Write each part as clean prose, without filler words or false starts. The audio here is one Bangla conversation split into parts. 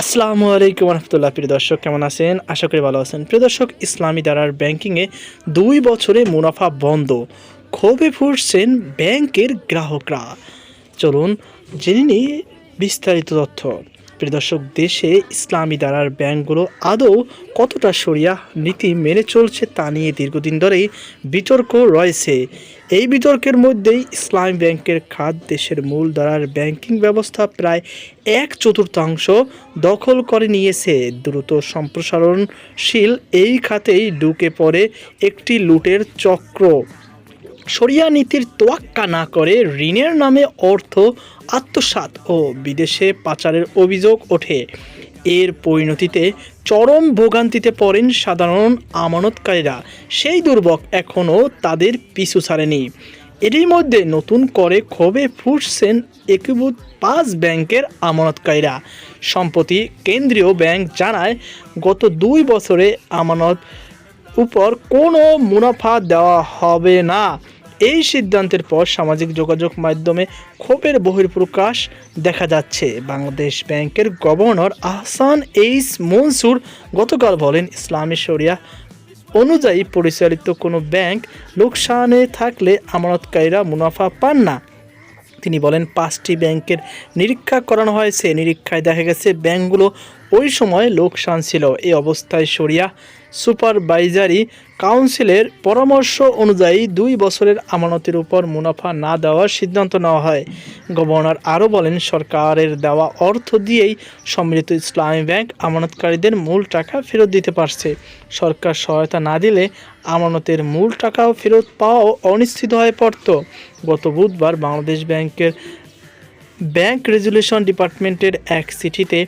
আসসালামু আলাইকুম রহমতুল্লাহ। প্রিয় দর্শক, কেমন আছেন? আশা করি ভালো আছেন। প্রিয় দর্শক, ইসলামী ধারার ব্যাংকিংয়ে 2 বছরে মুনাফা বন্ধ, ক্ষোভে ফুঁসছেন ব্যাংকের গ্রাহকরা। চলুন জেনে নিই বিস্তারিত তথ্য। প্রিয় দর্শক, দেশে ইসলামী ধারার ব্যাংকগুলো আদৌ কতটা শরিয়াহ নীতি মেনে চলছে তা নিয়ে দীর্ঘদিন ধরেই বিতর্ক রয়েছে। এই বিতর্কের মধ্যেই ইসলামী ব্যাংকের খাত দেশের মূল ধারার ব্যাংকিং ব্যবস্থা প্রায় 1/4 দখল করে নিয়েছে। দ্রুত সম্প্রসারণশীল এই খাতেই ঢুকে পড়ে একটি লুটের চক্র। শরিয়া নীতির তোয়াক্কা না করে ঋণের নামে অর্থ আত্মসাৎ ও বিদেশে পাচারের অভিযোগ ওঠে। এর পরিণতিতে চরম ভোগান্তিতে পড়েন সাধারণ আমানতকারীরা। সেই দুর্ভোগ এখনও তাদের পিছু ছাড়েনি। এরই মধ্যে নতুন করে ক্ষোভে ফুঁসছেন একীভূত 5 ব্যাংকের আমানতকারীরা। সম্প্রতি কেন্দ্রীয় ব্যাংক জানায়, গত 2 বছরে আমানত উপর কোনো মুনাফা দেওয়া হবে না। এই সিদ্ধান্তের পর সামাজিক যোগাযোগ মাধ্যমে ক্ষোভের বহিঃপ্রকাশ দেখা যাচ্ছে। বাংলাদেশ ব্যাংকের গভর্নর আহসান এইচ মনসুর গতকাল বলেন, ইসলামী শরিয়া অনুযায়ী পরিচালিত কোনো ব্যাংক লোকসানে থাকলে আমানতকারীরা মুনাফা পান না। তিনি বলেন, 5টি ব্যাংকের নিরীক্ষা করানো হয়েছে। নিরীক্ষায় দেখা গেছে ব্যাংকগুলো ওই সময় লোকসান ছিল। এই অবস্থায় শরিয়া সুপারভাইজারি কাউন্সিলের পরামর্শ অনুযায়ী 2 বছরের আমানতের উপর মুনাফা না দেওয়ার সিদ্ধান্ত নেওয়া হয়। গভর্নর আরও বলেন, সরকারের দেওয়া অর্থ দিয়েই সম্মিলিত ইসলামী ব্যাংক আমানতকারীদের মূল টাকা ফেরত দিতে পারছে। সরকার সহায়তা না দিলে আমানতের মূল টাকাও ফেরত পাওয়াও অনিশ্চিত হয়ে পড়ত। গত বুধবার বাংলাদেশ ব্যাংকের ব্যাংক রেজুলেশন ডিপার্টমেন্টের এক চিঠিতে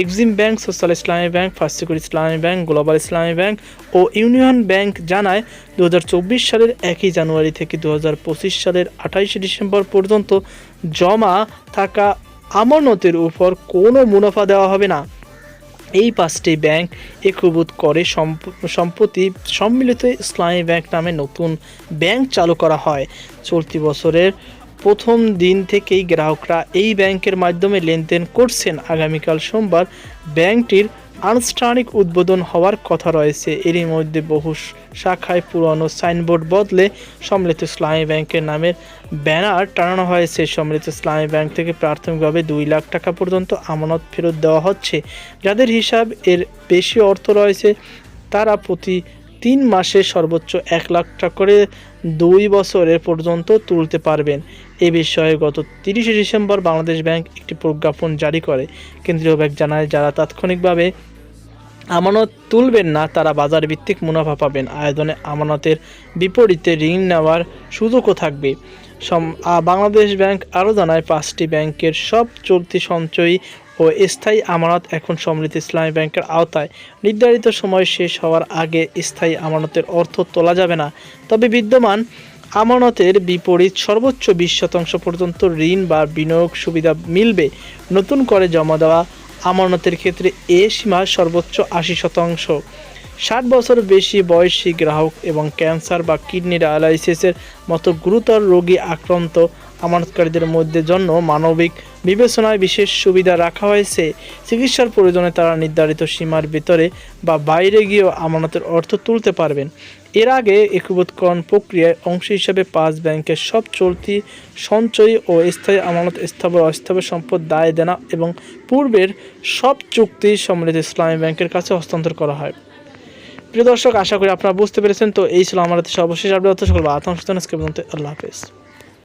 এক্সিম ব্যাংক, সোশ্যাল ইসলামী ব্যাংক, ফার্স্ট সিকিউরিটি ইসলামী ব্যাংক, গ্লোবাল ইসলামী ব্যাংক ও ইউনিয়ন ব্যাংক জানায়, 2024 সালের 1 জানুয়ারি থেকে 2025 সালের 28 ডিসেম্বর পর্যন্ত জমা থাকা আমানতের উপর কোনো মুনাফা দেওয়া হবে না। এই 5টি ব্যাংক একীভূত করে সম্প্রতি সম্মিলিত ইসলামী ব্যাংক নামে নতুন ব্যাংক চালু করা হয়। চলতি বছরের প্রথম দিন থেকেই গ্রাহকরা এই ব্যাংকের মাধ্যমে লেনদেন করছেন। আগামীকাল সোমবার ব্যাংকটির আনুষ্ঠানিক উদ্বোধন হওয়ার কথা রয়েছে। এরই মধ্যে বহু শাখায় পুরনো সাইনবোর্ড বদলে সম্মিলিত ইসলামী ব্যাংকের নামের ব্যানার টানানো হয়েছে। সম্মিলিত ইসলামী ব্যাংক থেকে প্রাথমিকভাবে 2 লাখ টাকা পর্যন্ত আমানত ফেরত দেওয়া হচ্ছে। যাদের হিসাব এর বেশি অর্থ রয়েছে তারা প্রতি 3 মাসে সর্বোচ্চ 1 লাখ টাকা করে 2 বছরের পর্যন্ত তুলতে পারবেন। এ বিষয়ে গত 30 ডিসেম্বর বাংলাদেশ ব্যাংক একটি প্রজ্ঞাপন জারি করে। কেন্দ্রীয় ব্যাংক জানায়, যারা তাৎক্ষণিকভাবে আমানত তুলবেন না তারা বাজার ভিত্তিক মুনাফা পাবেন। আয়তনে আমানতের বিপরীতে ঋণ নেওয়ার সুযোগও থাকবে। বাংলাদেশ ব্যাংক আরও জানায়, 5টি ব্যাংকের সব চলতি সঞ্চয়ী ও স্থায়ী আমানত এখন সম্মিলিত ইসলামী ব্যাংকের আওতায়। নির্ধারিত সময় শেষ হওয়ার আগে স্থায়ী আমানতের অর্থ তোলা যাবে না। তবে বিদ্যমান আমানতের বিপরীত সর্বোচ্চ 20% পর্যন্ত ঋণ বা বিনিয়োগ সুবিধা মিলবে। নতুন করে জমা দেওয়া আমানতের ক্ষেত্রে এ সীমা সর্বোচ্চ 80%। 60 বছর বেশি বয়সী গ্রাহক এবং ক্যান্সার বা কিডনি ডায়ালাইসিসের মতো গুরুতর রোগী আক্রান্ত আমানতকারীদের মধ্যে জন্য মানবিক বিবেচনায় বিশেষ সুবিধা রাখা হয়েছে। চিকিৎসার প্রয়োজনে তারা নির্ধারিত সীমার ভিতরে বা বাইরে গিয়েও আমানতের অর্থ তুলতে পারবেন। এর আগে একীভূতকরণ প্রক্রিয়ার অংশ হিসেবে 5 ব্যাংকের সব চলতি সঞ্চয়ী ও স্থায়ী আমানত, স্থাবর অস্থাবর সম্পদ, দায় দেনা এবং পূর্বের সব চুক্তি সম্মিলিত ইসলামী ব্যাংকের কাছে হস্তান্তর করা হয়। প্রিয় দর্শক, আশা করি আপনারা বুঝতে পেরেছেন। তো এই ছিল আমাদের সর্বশেষ আপডেট। সকল আল্লাহ হাফেজ।